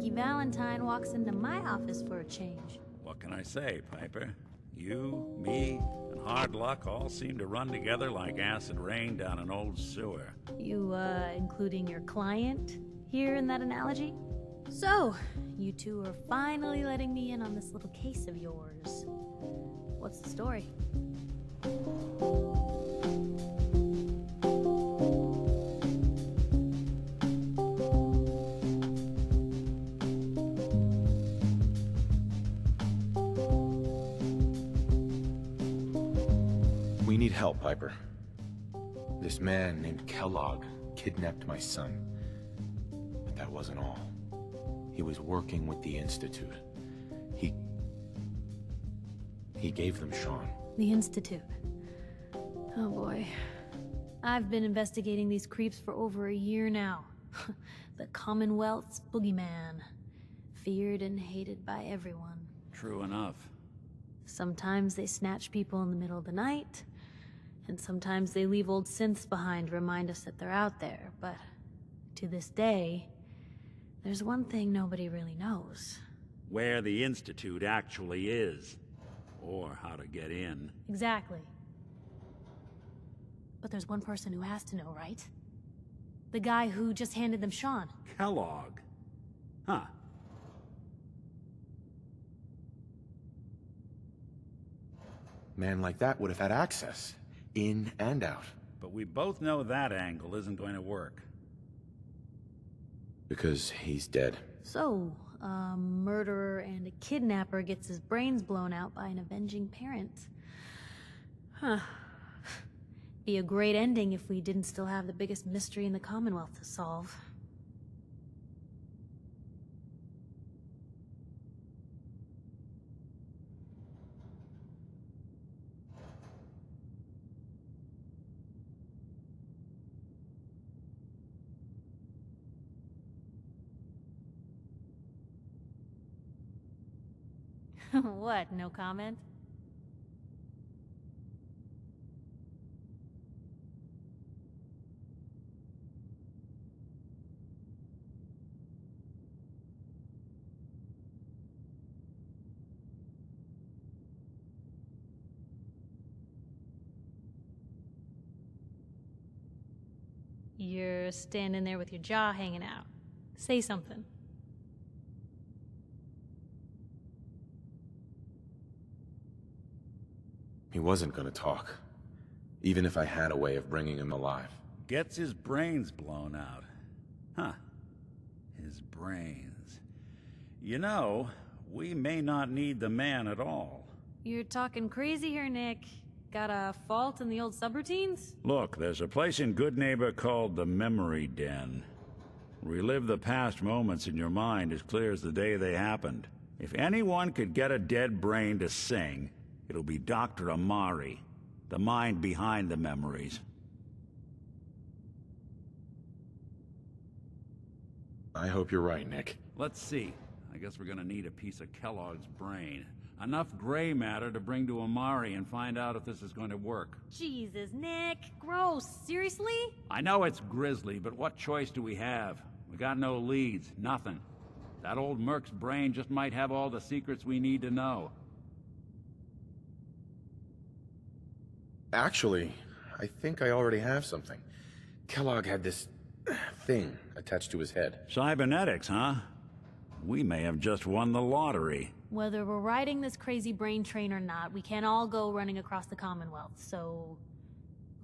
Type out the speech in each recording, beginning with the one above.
Nicky Valentine walks into my office for a change. What can I say, Piper? You, me, and hard luck all seem to run together like acid rain down an old sewer. You, including your client here in that analogy? So, you two are finally letting me in on this little case of yours. What's the story? We need help, Piper. This man named Kellogg kidnapped my son. But that wasn't all. He was working with the Institute. He gave them Sean. The Institute. Oh boy. I've been investigating these creeps for over a year now. The Commonwealth's boogeyman. Feared and hated by everyone. True enough. Sometimes they snatch people in the middle of the night, and sometimes they leave old synths behind to remind us that they're out there, but to this day, there's one thing nobody really knows. Where the Institute actually is. Or how to get in. Exactly. But there's one person who has to know, right? The guy who just handed them Sean. Kellogg. Huh. Man like that would have had access. In and out. But we both know that angle isn't going to work. Because he's dead. So, a murderer and a kidnapper gets his brains blown out by an avenging parent. Huh. Be a great ending if we didn't still have the biggest mystery in the Commonwealth to solve. What, no comment? You're standing there with your jaw hanging out. Say something. He wasn't gonna talk. Even if I had a way of bringing him alive. Gets his brains blown out. Huh. His brains. You know, we may not need the man at all. You're talking crazy here, Nick. Got a fault in the old subroutines? Look, there's a place in Goodneighbor called the Memory Den. Relive the past moments in your mind as clear as the day they happened. If anyone could get a dead brain to sing, it'll be Dr. Amari, the mind behind the memories. I hope you're right, Nick. Let's see. I guess we're gonna need a piece of Kellogg's brain. Enough gray matter to bring to Amari and find out if this is going to work. Jesus, Nick. Gross. Seriously? I know it's grisly, but what choice do we have? We got no leads, nothing. That old Merc's brain just might have all the secrets we need to know. Actually, I think I already have something. Kellogg had this thing attached to his head. Cybernetics, huh? We may have just won the lottery. Whether we're riding this crazy brain train or not, we can't all go running across the Commonwealth, so...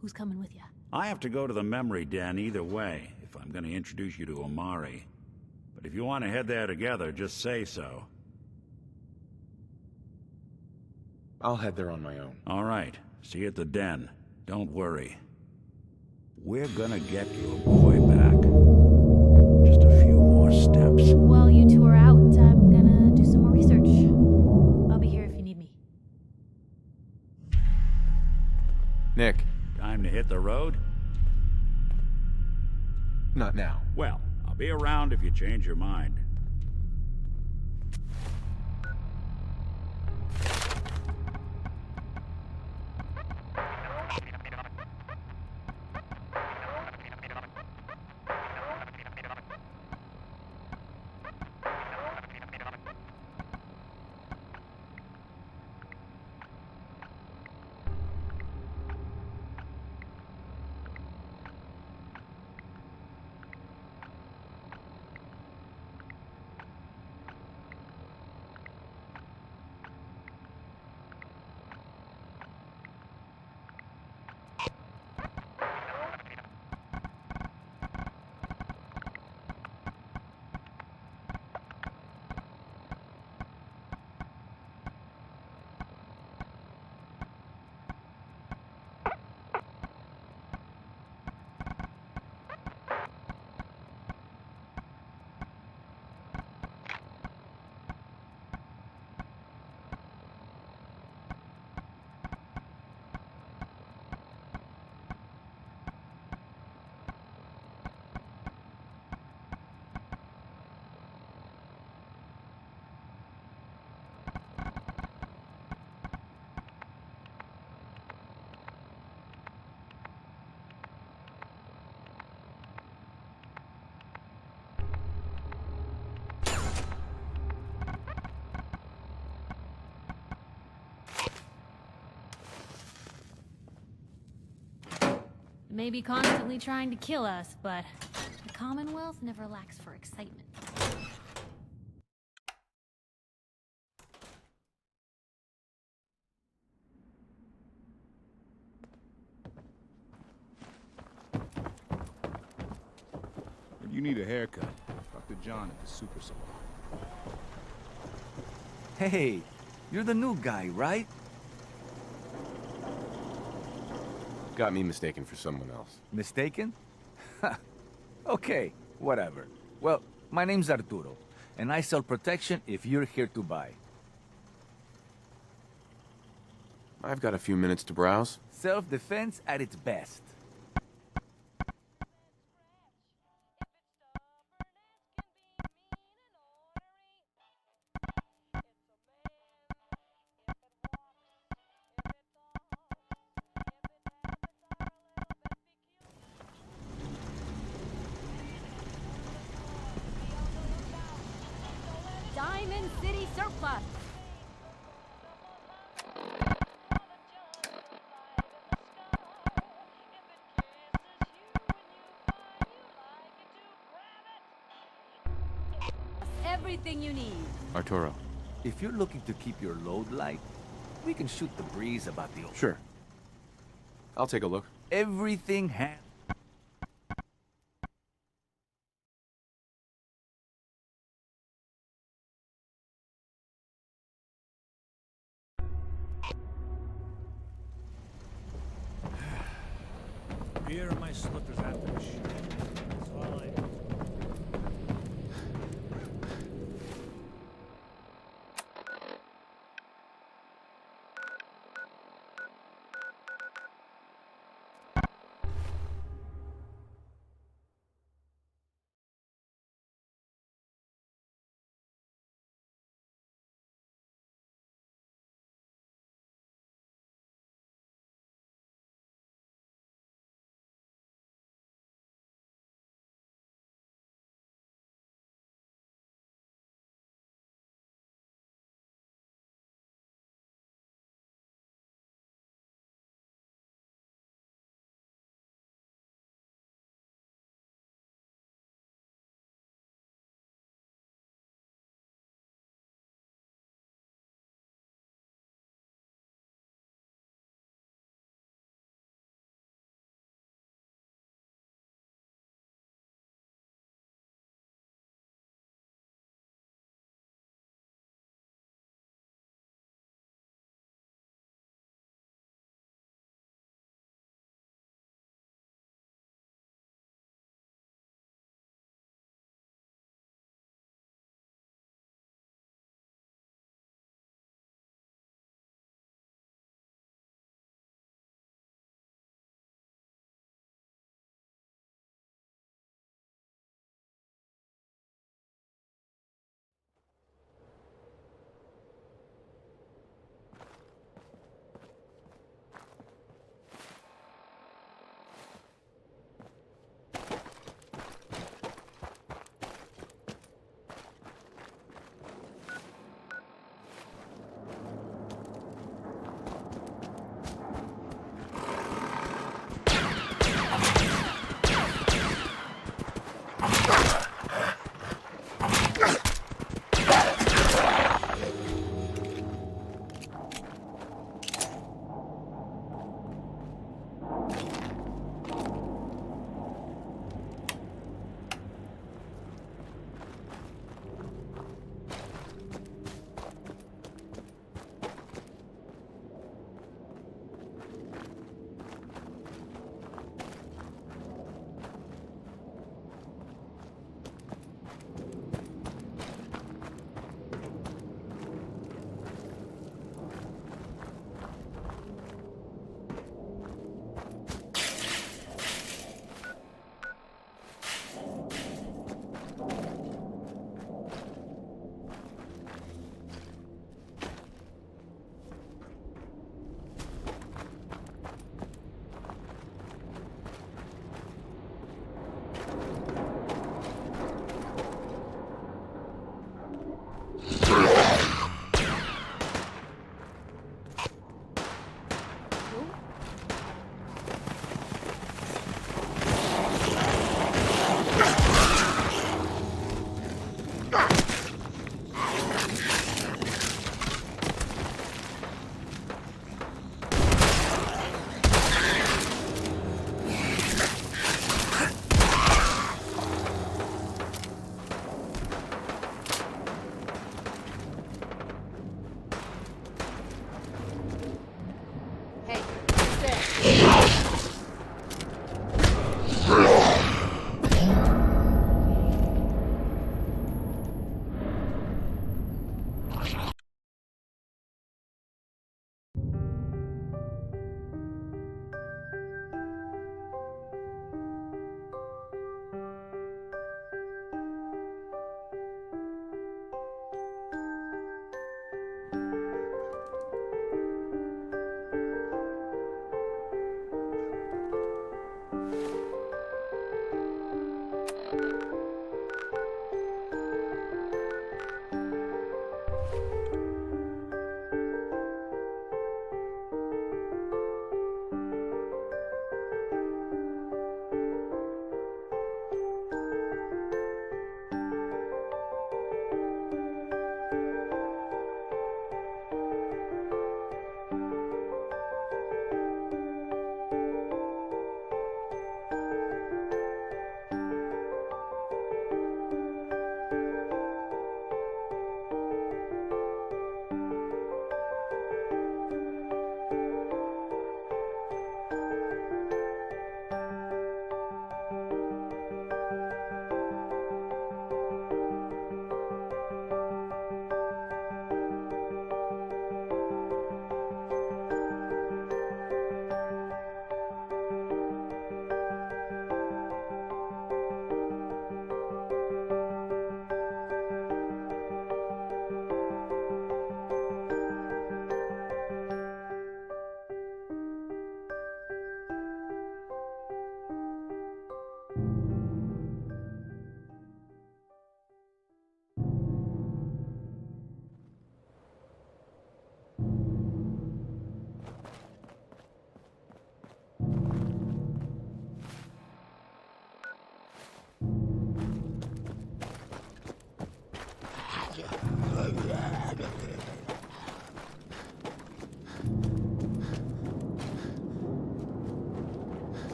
who's coming with you? I have to go to the Memory Den either way, if I'm going to introduce you to Amari. But if you want to head there together, just say so. I'll head there on my own. All right. See you at the Den. Don't worry. We're gonna get your boy back. Just a few more steps. While you two are out, I'm gonna do some more research. I'll be here if you need me. Nick. Time to hit the road? Not now. Well, I'll be around if you change your mind. may be constantly trying to kill us, but the Commonwealth never lacks for excitement. If you need a haircut, talk to John at the Super Salon. Hey, you're the new guy, right? Got me mistaken for someone else. Mistaken? Okay, whatever. Well, my name's Arturo, and I sell protection if you're here to buy. I've got a few minutes to browse. Self-defense at its best. Diamond City Surplus! Everything you need. Arturo. If you're looking to keep your load light, we can shoot the breeze about the old... Sure. I'll take a look. Everything has... Beer and my slippers after the shoot. That's all I do.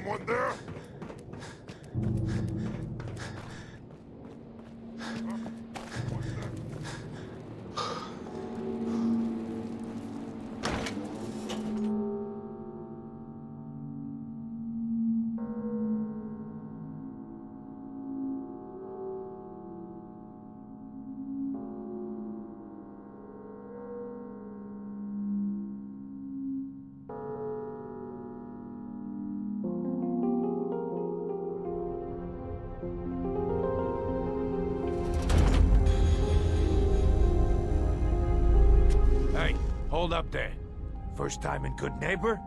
Someone there? Hey, hold up there. First time in Good Neighbor?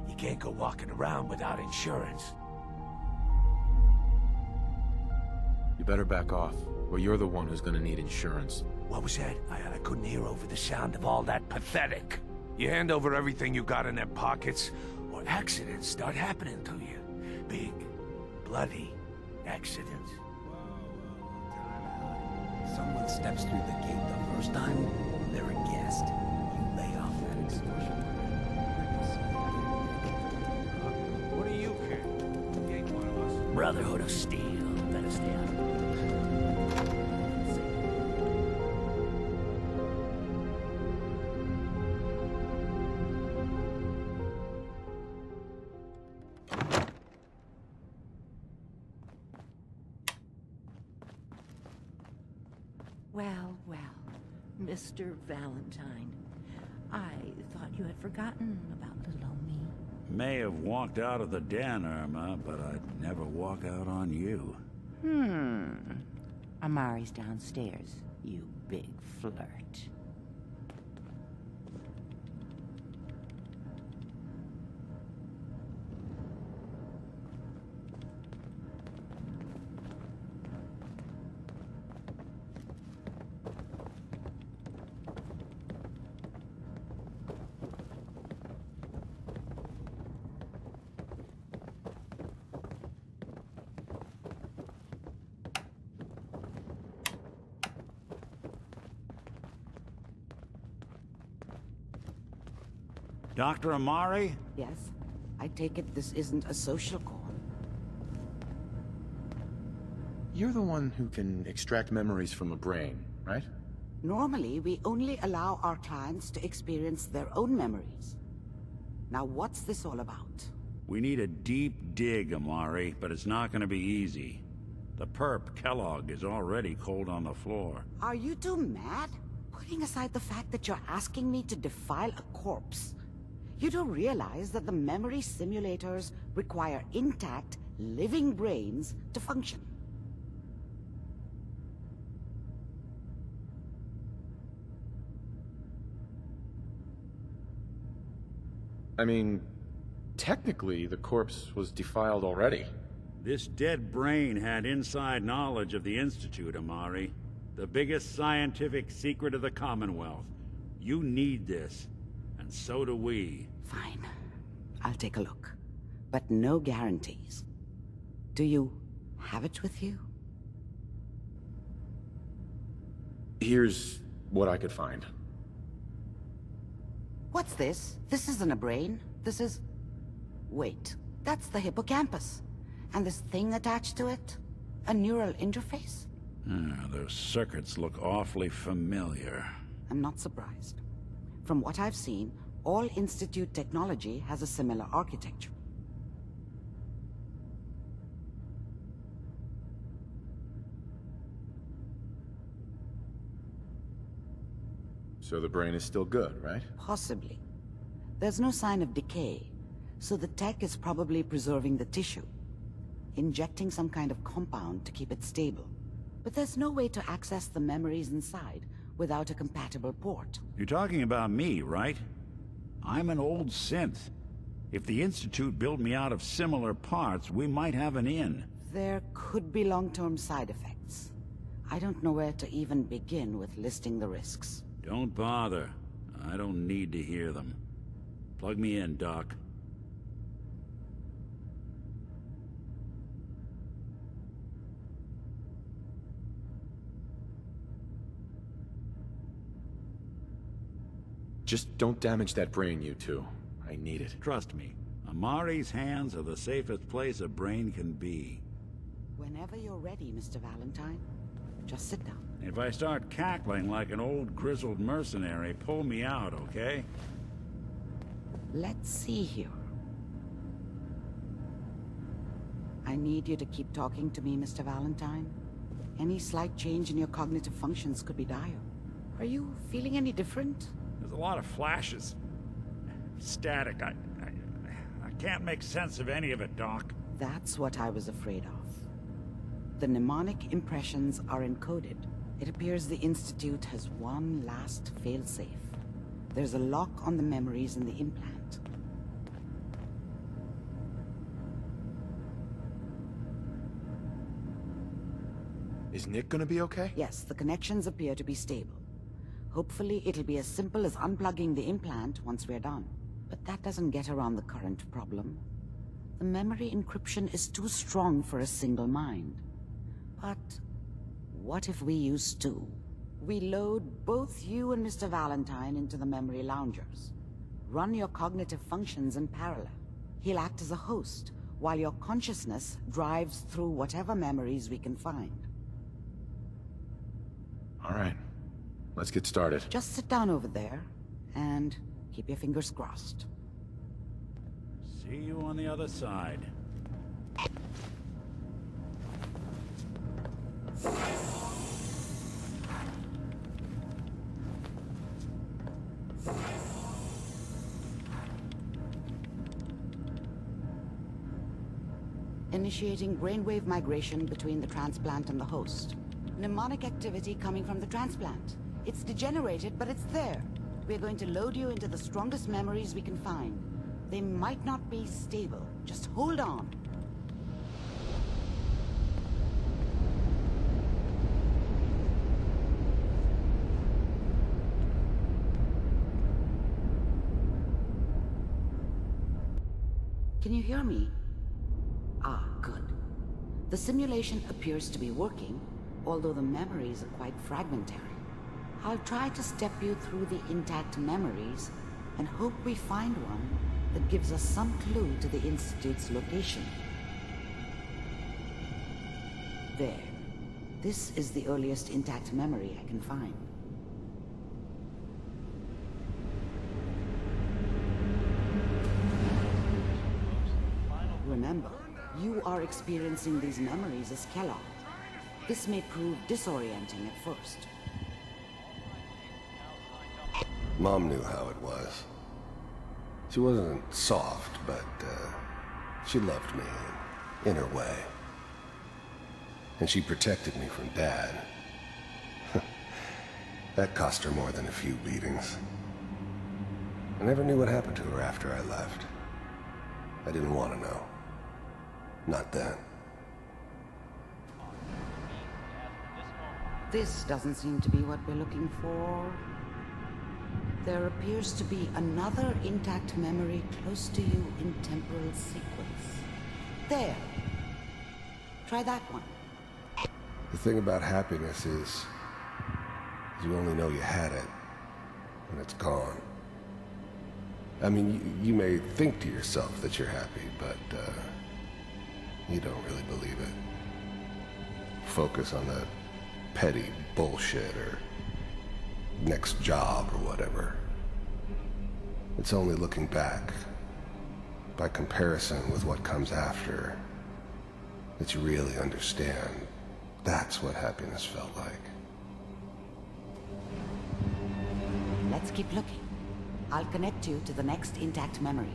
You can't go walking around without insurance. You better back off, or you're the one who's gonna need insurance. What was that? I couldn't hear over the sound of all that pathetic. You hand over everything you got in them pockets, or accidents start happening to you. Big, bloody accidents. Someone steps through the gate the first time, they're a guest. You lay off that extortion. What do you care? You ain't one of us. Brotherhood of Steel. Better stay out of it. Well, well, Mr. Valentine. I thought you had forgotten about little me. May have walked out of the den, Irma, but I'd never walk out on you. Amari's downstairs, you big flirt. Dr. Amari? Yes? I take it this isn't a social call. You're the one who can extract memories from a brain, right? Normally, we only allow our clients to experience their own memories. Now, what's this all about? We need a deep dig, Amari, but it's not gonna be easy. The perp, Kellogg, is already cold on the floor. Are you two mad? Putting aside the fact that you're asking me to defile a corpse, you do realize that the memory simulators require intact, living brains to function. I mean, technically, the corpse was defiled already. This dead brain had inside knowledge of the Institute, Amari. The biggest scientific secret of the Commonwealth. You need this, and so do we. Fine. I'll take a look. But no guarantees. Do you have it with you? Here's what I could find. What's this? This isn't a brain. This is... Wait. That's the hippocampus. And this thing attached to it? A neural interface? Those circuits look awfully familiar. I'm not surprised. From what I've seen, all Institute technology has a similar architecture. So the brain is still good, right? Possibly. There's no sign of decay, so the tech is probably preserving the tissue, injecting some kind of compound to keep it stable. But there's no way to access the memories inside without a compatible port. You're talking about me, right? I'm an old synth. If the Institute built me out of similar parts, we might have an in. There could be long-term side effects. I don't know where to even begin with listing the risks. Don't bother. I don't need to hear them. Plug me in, Doc. Just don't damage that brain, you two. I need it. Trust me, Amari's hands are the safest place a brain can be. Whenever you're ready, Mr. Valentine, just sit down. If I start cackling like an old grizzled mercenary, pull me out, okay? Let's see here. I need you to keep talking to me, Mr. Valentine. Any slight change in your cognitive functions could be dire. Are you feeling any different? There's a lot of flashes. Static. I can't make sense of any of it, Doc. That's what I was afraid of. The mnemonic impressions are encoded. It appears the Institute has one last failsafe. There's a lock on the memories in the implant. Is Nick gonna be okay? Yes, the connections appear to be stable. Hopefully, it'll be as simple as unplugging the implant once we're done. But that doesn't get around the current problem. The memory encryption is too strong for a single mind. But what if we use two? We load both you and Mr. Valentine into the memory loungers. Run your cognitive functions in parallel. He'll act as a host, while your consciousness drives through whatever memories we can find. All right. Let's get started. Just sit down over there, and keep your fingers crossed. See you on the other side. Initiating brainwave migration between the transplant and the host. Mnemonic activity coming from the transplant. It's degenerated, but it's there. We're going to load you into the strongest memories we can find. They might not be stable. Just hold on. Can you hear me? Ah, good. The simulation appears to be working, although the memories are quite fragmentary. I'll try to step you through the intact memories and hope we find one that gives us some clue to the Institute's location. There. This is the earliest intact memory I can find. Remember, you are experiencing these memories as Kellogg. This may prove disorienting at first. Mom knew how it was. She wasn't soft, but she loved me in her way. And she protected me from Dad. That cost her more than a few beatings. I never knew what happened to her after I left. I didn't want to know. Not then. This doesn't seem to be what we're looking for. There appears to be another intact memory close to you in temporal sequence. There. Try that one. The thing about happiness is you only know you had it when it's gone. I mean, you may think to yourself that you're happy, but you don't really believe it. Focus on that petty bullshit or next job or whatever. It's only looking back, by comparison with what comes after, that you really understand. That's what happiness felt like. Let's keep looking. I'll connect you to the next intact memory.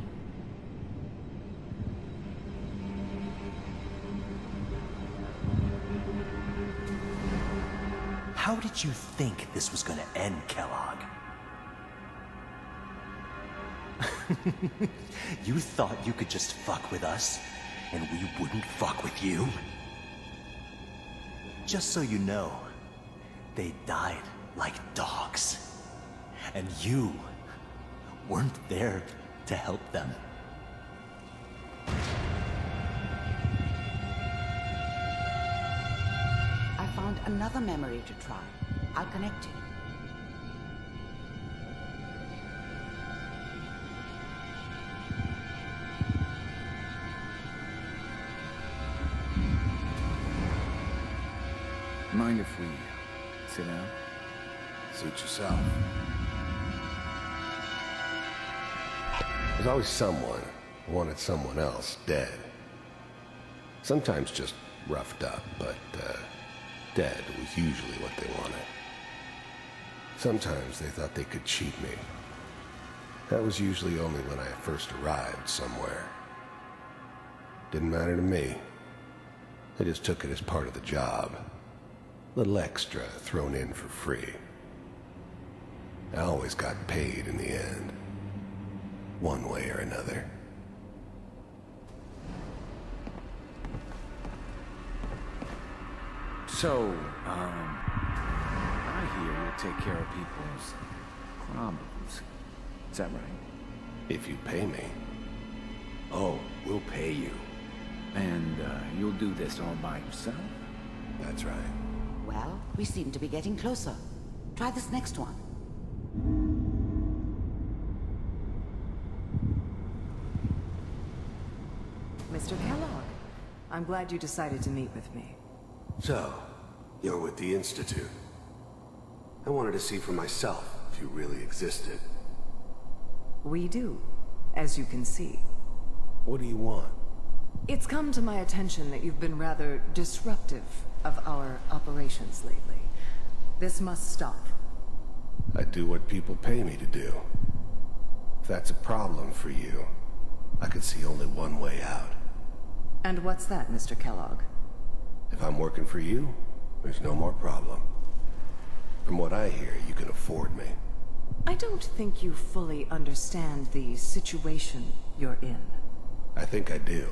How did you think this was gonna end, Kellogg? You thought you could just fuck with us, and we wouldn't fuck with you? Just so you know, they died like dogs. And you weren't there to help them. I found another memory to try. I'll connect you. Sit down. Suit yourself. There's always someone who wanted someone else dead. Sometimes just roughed up, but dead was usually what they wanted. Sometimes they thought they could cheat me. That was usually only when I first arrived somewhere. Didn't matter to me. I just took it as part of the job. Little extra thrown in for free. I always got paid in the end. One way or another. So, I hear you take care of people's problems. Is that right? If you pay me. Oh, we'll pay you. And, you'll do this all by yourself? That's right. Well, we seem to be getting closer. Try this next one. Mr. Kellogg, I'm glad you decided to meet with me. So, you're with the Institute. I wanted to see for myself if you really existed. We do, as you can see. What do you want? It's come to my attention that you've been rather disruptive of our operations lately. This must stop. I do what people pay me to do. If that's a problem for you, I could see only one way out. And what's that, Mr. Kellogg? If I'm working for you, there's no more problem. From what I hear, you can afford me. I don't think you fully understand the situation you're in. I think I do.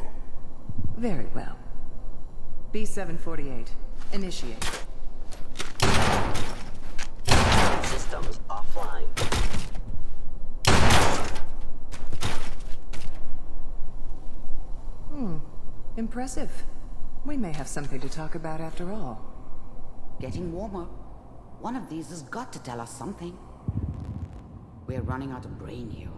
Very well. B-748, initiate. Systems offline. Impressive. We may have something to talk about after all. Getting warmer. One of these has got to tell us something. We're running out of brain here.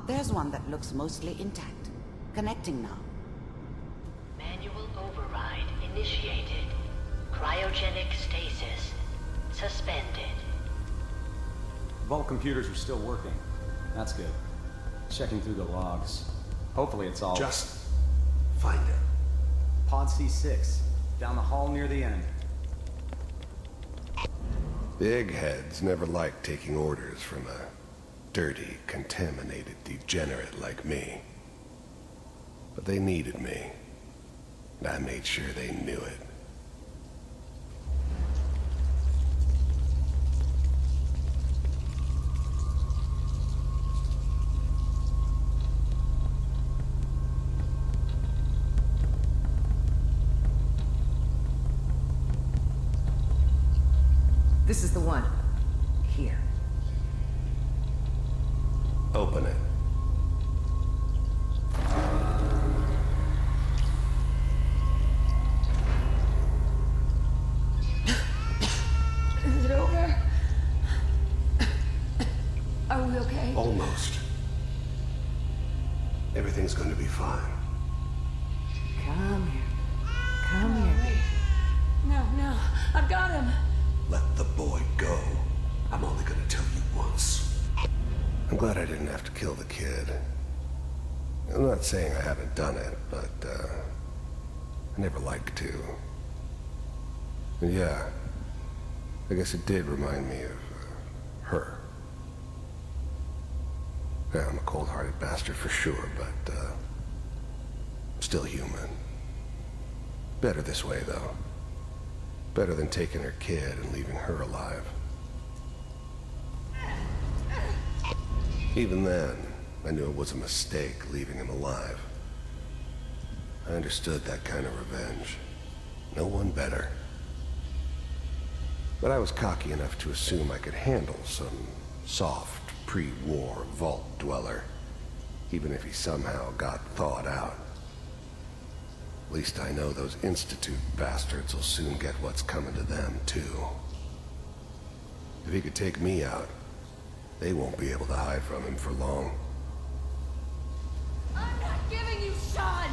There's one that looks mostly intact. Connecting now. Manual override initiated. Cryogenic stasis suspended. Vault computers are still working. That's good. Checking through the logs. Hopefully it's all... Just find it. Pod C6. Down the hall near the end. The eggheads never liked taking orders from a dirty, contaminated degenerate like me. But they needed me, and I made sure they knew it. This is the one. Here. Open it. Is it over? Are we okay? Almost. Everything's going to be fine. Come here. Come here. No, I've got him. Let the boy go. I'm only going to tell you once. I'm glad I didn't have to kill the kid. I'm not saying I haven't done it, but, I never liked to. And yeah, I guess it did remind me of, her. Yeah, I'm a cold-hearted bastard for sure, but, still human. Better this way, though. Better than taking her kid and leaving her alive. Even then, I knew it was a mistake leaving him alive. I understood that kind of revenge. No one better. But I was cocky enough to assume I could handle some soft, pre-war vault dweller, even if he somehow got thawed out. At least I know those Institute bastards will soon get what's coming to them, too. If he could take me out, they won't be able to hide from him for long. I'm not giving you Sean!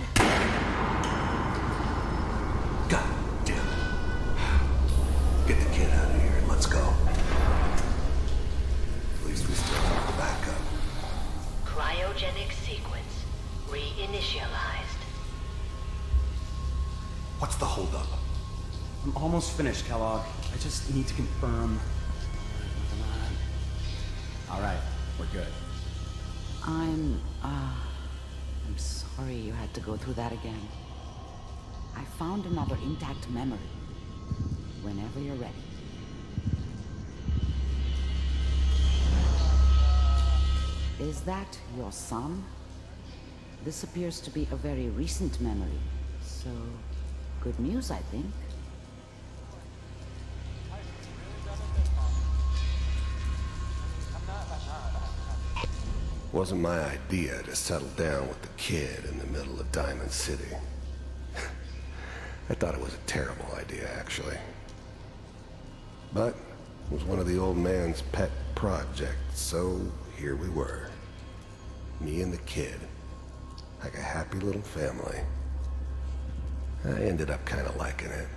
God damn it. I'm almost finished, Kellogg. I just need to confirm. Come on. All right, we're good. I'm sorry you had to go through that again. I found another intact memory. Whenever you're ready. Is that your son? This appears to be a very recent memory, so good news, I think. Wasn't my idea to settle down with the kid in the middle of Diamond City. I thought it was a terrible idea, actually. But it was one of the old man's pet projects, so here we were. Me and the kid. Like a happy little family. I ended up kind of liking it.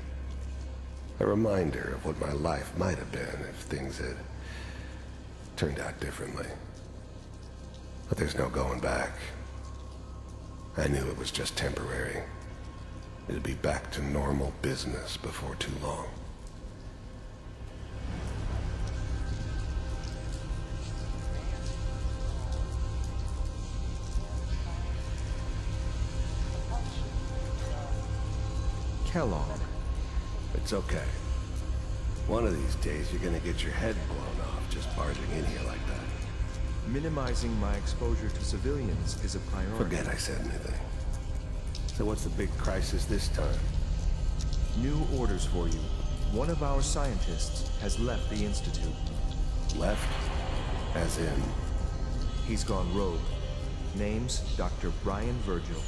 A reminder of what my life might have been if things had turned out differently. But there's no going back. I knew it was just temporary. It'd be back to normal business before too long. Kellogg. It's okay. One of these days you're gonna get your head blown off just barging in here like that. Minimizing my exposure to civilians is a priority. Forget I said anything. So what's the big crisis this time? New orders for you. One of our scientists has left the Institute. Left? As in? He's gone rogue. Name's Dr. Brian Virgil.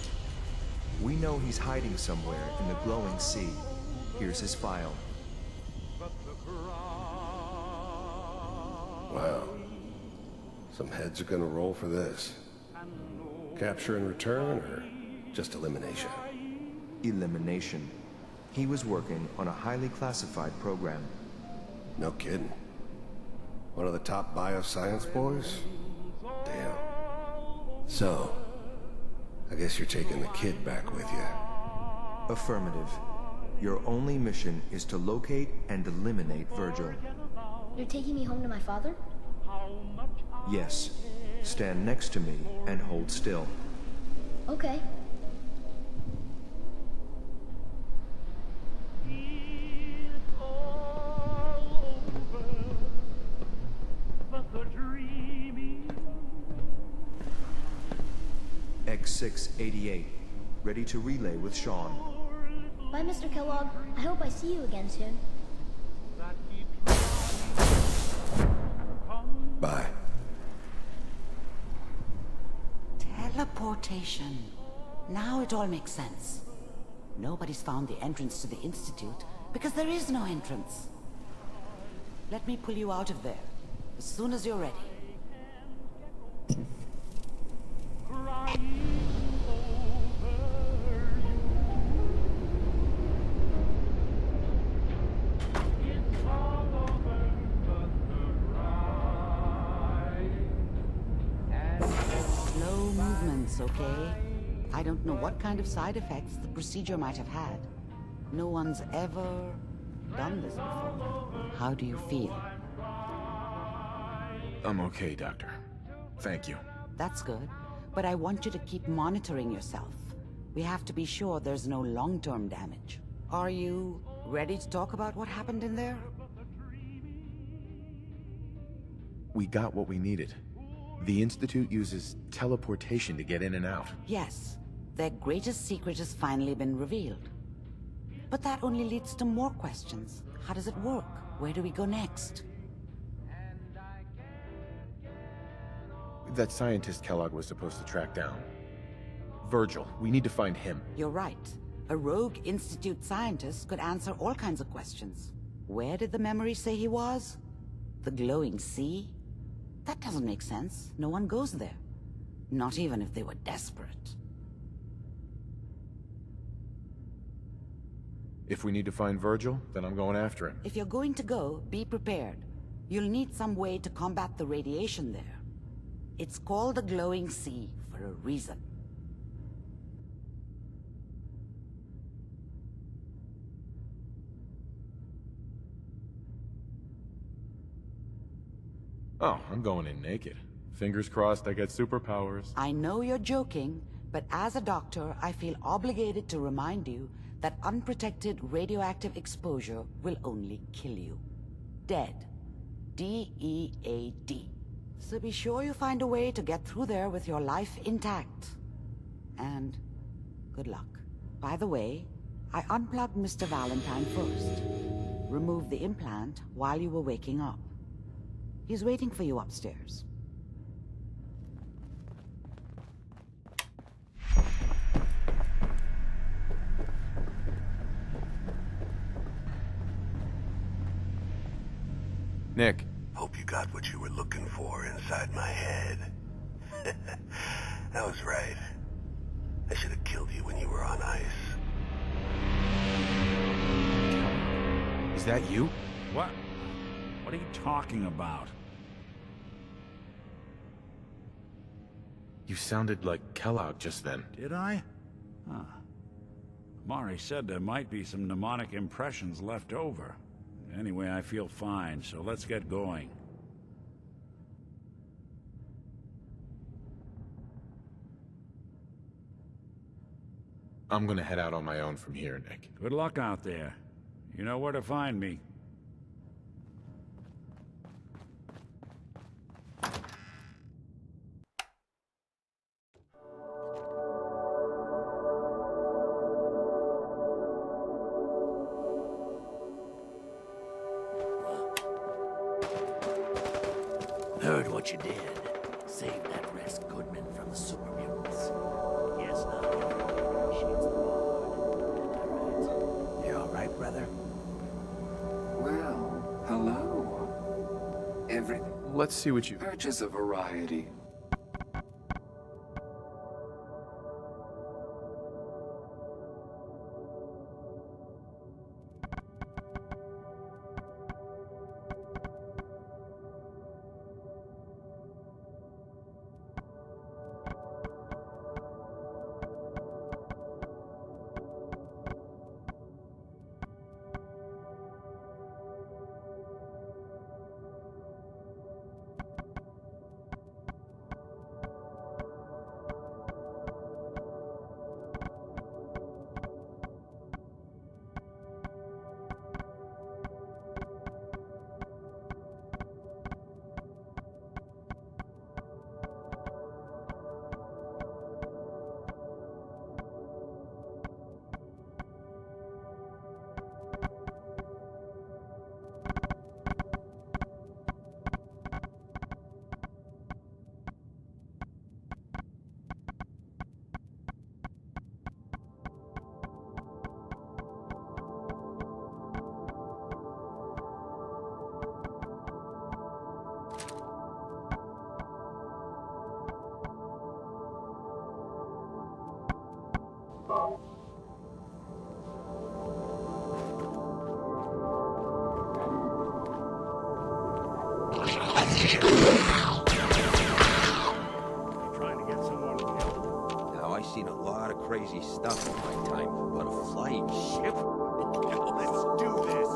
We know he's hiding somewhere in the glowing sea. Here's his file. Wow. Some heads are gonna roll for this. Capture and return, or just elimination? Elimination. He was working on a highly classified program. No kidding. One of the top bioscience boys? Damn. So, I guess you're taking the kid back with you. Affirmative. Your only mission is to locate and eliminate Virgil. You're taking me home to my father? Yes. Stand next to me and hold still. Okay. X688. Ready to relay with Sean. Bye, Mr. Kellogg. I hope I see you again soon. Bye. Teleportation. Now it all makes sense. Nobody's found the entrance to the Institute because there is no entrance. Let me pull you out of there as soon as you're ready. Slow movements, okay? I don't know what kind of side effects the procedure might have had. No one's ever done this before. How do you feel? I'm okay, Doctor. Thank you. That's good, but I want you to keep monitoring yourself. We have to be sure there's no long-term damage. Are you ready to talk about what happened in there? We got what we needed. The Institute uses teleportation to get in and out. Yes. Their greatest secret has finally been revealed. But that only leads to more questions. How does it work? Where do we go next? That scientist Kellogg was supposed to track down. Virgil, we need to find him. You're right. A rogue Institute scientist could answer all kinds of questions. Where did the memory say he was? The glowing sea? That doesn't make sense. No one goes there. Not even if they were desperate. If we need to find Virgil, then I'm going after him. If you're going to go, be prepared. You'll need some way to combat the radiation there. It's called the glowing sea for a reason. Oh, I'm going in naked. Fingers crossed I get superpowers. I know you're joking, but as a doctor, I feel obligated to remind you that unprotected radioactive exposure will only kill you. Dead. D-E-A-D. So be sure you find a way to get through there with your life intact. And good luck. By the way, I unplugged Mr. Valentine first. Removed the implant while you were waking up. He's waiting for you upstairs. Nick. Hope you got what you were looking for inside my head. I was right. I should have killed you when you were on ice. Is that you? What? What are you talking about? You sounded like Kellogg just then. Did I? Huh. Mari said there might be some mnemonic impressions left over. Anyway, I feel fine, so let's get going. I'm gonna head out on my own from here, Nick. Good luck out there. You know where to find me. Heard what you did. Saved that Rex Goodman from the super mutants. Yes, now everyone appreciates the reward. You all right, brother? Well, hello. Let's see what you... Purchase a variety. Now, I've seen a lot of crazy stuff in my time, but a flying ship? Let's do this!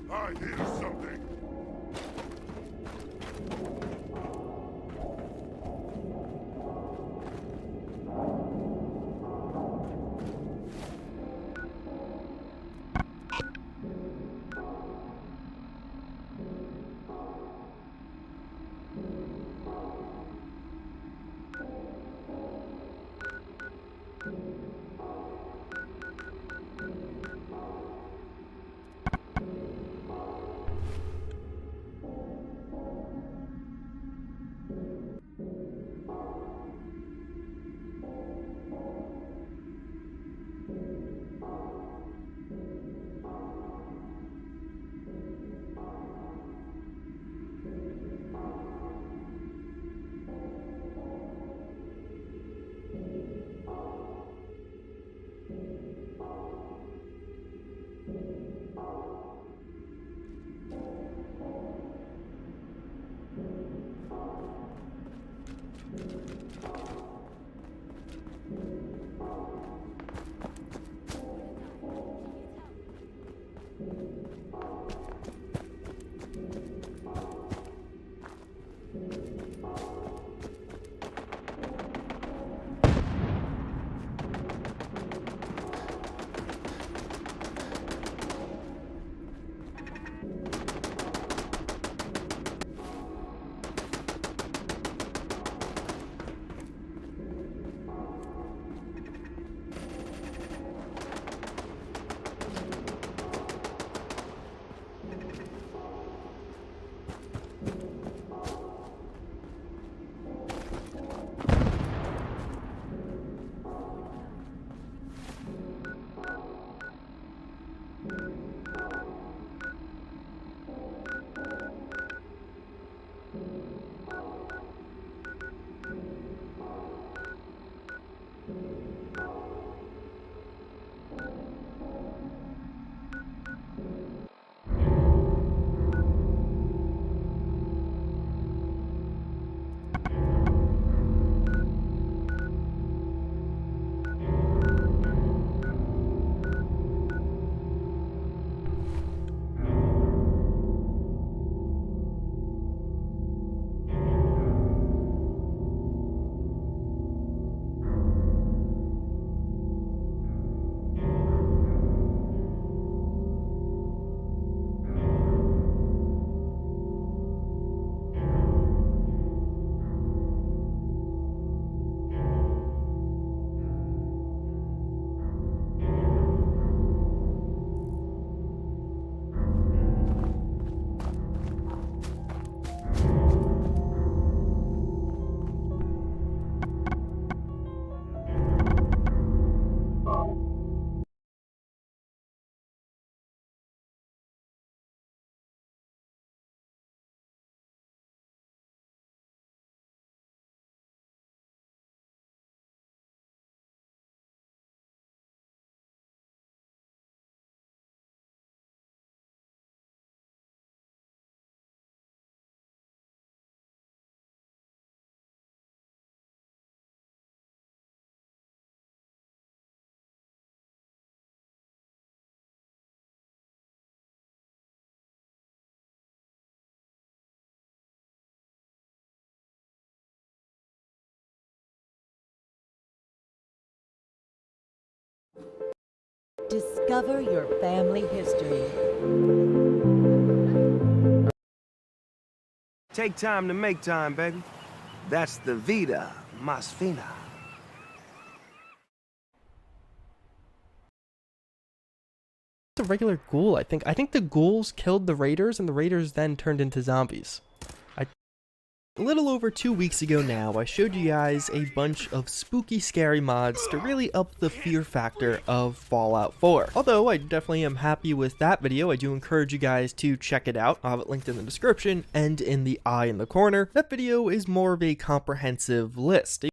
I hear something. Discover your family history. Take time to make time, baby. That's the vida más fina. The regular ghoul, I think. I think the ghouls killed the raiders, and the raiders then turned into zombies. A little over 2 weeks ago now, I showed you guys a bunch of spooky, scary mods to really up the fear factor of Fallout 4. Although I definitely am happy with that video, I do encourage you guys to check it out. I'll have it linked in the description and in the eye in the corner. That video is more of a comprehensive list.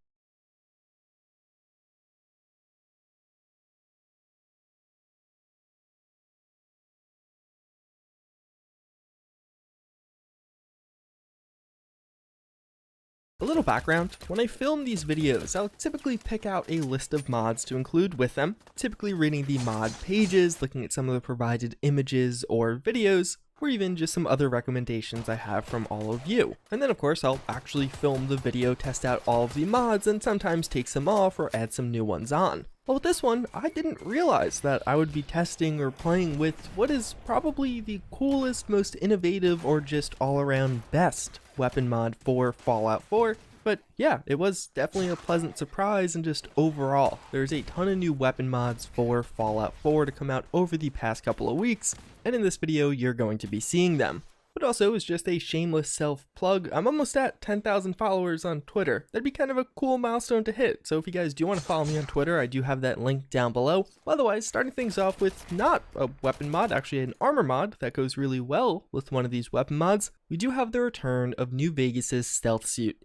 A little background, when I film these videos, I'll typically pick out a list of mods to include with them, typically reading the mod pages, looking at some of the provided images or videos, or even just some other recommendations I have from all of you. And then of course I'll actually film the video, test out all of the mods, and sometimes take some off or add some new ones on. Well, with this one, I didn't realize that I would be testing or playing with what is probably the coolest, most innovative, or just all-around best weapon mod for Fallout 4. But yeah, it was definitely a pleasant surprise, and just overall, there's a ton of new weapon mods for Fallout 4 to come out over the past couple of weeks, and in this video you're going to be seeing them. But also, as just a shameless self-plug, I'm almost at 10,000 followers on Twitter. That'd be kind of a cool milestone to hit, so if you guys do want to follow me on Twitter, I do have that link down below. Otherwise, starting things off with not a weapon mod, actually an armor mod that goes really well with one of these weapon mods, we do have the return of New Vegas' stealth suit.